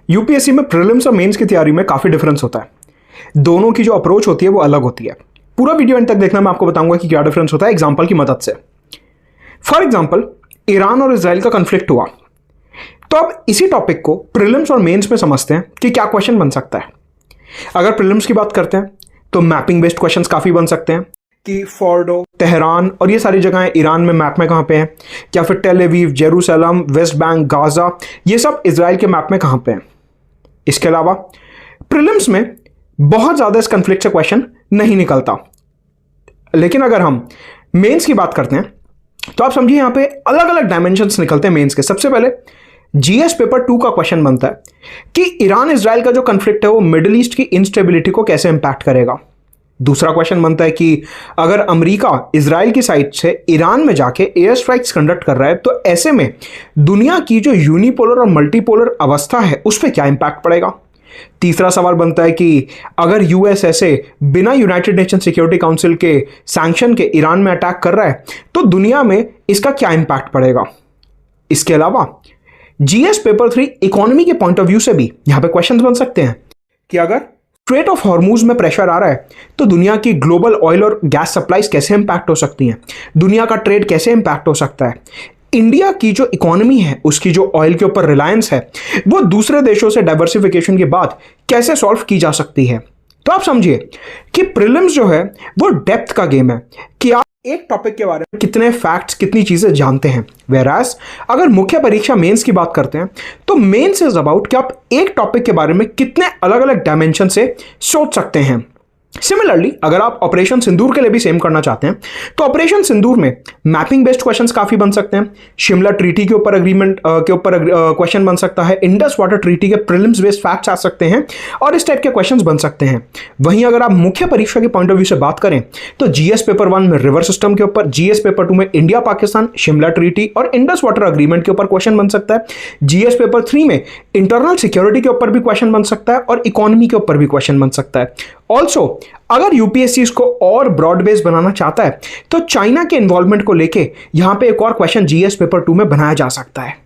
UPSC में prelims और mains की तैयारी में काफ़ी डिफरेंस होता है। दोनों की जो अप्रोच होती है वो अलग होती है। पूरा वीडियो एंड तक देखना, मैं आपको बताऊंगा कि क्या डिफरेंस होता है एग्जांपल की मदद से। फॉर एग्जांपल, ईरान और इजराइल का कन्फ्लिक्ट हुआ, तो अब इसी टॉपिक को प्रीलिम्स और मेंस में समझते हैं कि क्या क्वेश्चन बन सकता है। अगर प्रीलिम्स की बात करते हैं तो मैपिंग बेस्ड क्वेश्चंस काफ़ी बन सकते हैं कि फोर्डो, तेहरान और ये सारी जगहें ईरान में मैप में कहाँ पे हैं, या फिर Tel Aviv, Jerusalem, West Bank, Gaza, ये सब इजराइल के मैप में कहाँ पे हैं। इसके अलावा प्रीलिम्स में बहुत ज़्यादा इस कन्फ्लिक्ट से क्वेश्चन नहीं निकलता, लेकिन अगर हम मेंस की बात करते हैं तो आप समझिए यहाँ पे अलग अलग डायमेंशंस निकलते हैं मेंस के। सबसे पहले जीएस पेपर 2 का क्वेश्चन बनता है कि ईरान इजराइल का जो कन्फ्लिक्ट है वो मिडिल ईस्ट की इंस्टेबिलिटी को कैसे इंपैक्ट करेगा। दूसरा क्वेश्चन बनता है कि अगर अमेरिका इजराइल की साइड से ईरान में जाके एयर स्ट्राइक्स कंडक्ट कर रहा है तो ऐसे में दुनिया की जो यूनिपोलर और मल्टीपोलर अवस्था है उस पर क्या इंपैक्ट पड़ेगा। तीसरा सवाल बनता है कि अगर यूएस ऐसे बिना यूनाइटेड नेशन सिक्योरिटी काउंसिल के सैंक्शन के ईरान में अटैक कर रहा है तो दुनिया में इसका क्या इंपैक्ट पड़ेगा। इसके अलावा जीएस पेपर 3 इकोनॉमी के पॉइंट ऑफ व्यू से भी यहां पे क्वेश्चंस बन सकते हैं कि अगर स्ट्रेट ऑफ हॉर्मूज में प्रेशर आ रहा है तो दुनिया की ग्लोबल ऑयल और गैस सप्लाईज कैसे इंपैक्ट हो सकती हैं, दुनिया का ट्रेड कैसे इंपैक्ट हो सकता है, इंडिया की जो इकोनॉमी है उसकी जो ऑयल के ऊपर रिलायंस है वो दूसरे देशों से डाइवर्सिफिकेशन के बाद कैसे सॉल्व की जा सकती है। तो आप समझिए कि प्रीलिम्स जो है वो डेप्थ का गेम है कि आप एक टॉपिक के बारे में कितने फैक्ट्स, कितनी चीजें जानते हैं। वेराज अगर मुख्य परीक्षा मेंस की बात करते हैं तो मेंस इज अबाउट कि आप एक टॉपिक के बारे में कितने अलग अलग डायमेंशन से सोच सकते हैं। सिमिलरली अगर आप ऑपरेशन सिंदूर के लिए भी सेम करना चाहते हैं तो ऑपरेशन सिंदूर में मैपिंग बेस्ड क्वेश्चंस काफी बन सकते हैं। शिमला ट्रीटी के ऊपर एग्रीमेंट के ऊपर क्वेश्चन बन सकता है। इंडस वाटर ट्रीटी के प्रीलिम्स बेस्ड फैक्ट्स आ सकते हैं और इस टाइप के क्वेश्चंस बन सकते हैं। वहीं अगर आप मुख्य परीक्षा के पॉइंट ऑफ व्यू से बात करें तो जीएस पेपर 1 में रिवर सिस्टम के ऊपर, जीएस पेपर 2 में इंडिया पाकिस्तान, शिमला ट्रीटी और इंडस वाटर एग्रीमेंट के ऊपर क्वेश्चन बन सकता है। जीएस पेपर 3 में इंटरनल सिक्योरिटी के ऊपर भी क्वेश्चन बन सकता है और इकोनॉमी के ऊपर भी क्वेश्चन बन सकता है। ऑल्सो अगर यूपीएससी इसको और ब्रॉड बेस बनाना चाहता है तो चाइना के इन्वॉल्वमेंट को लेके यहां पे एक और क्वेश्चन जीएस पेपर 2 में बनाया जा सकता है।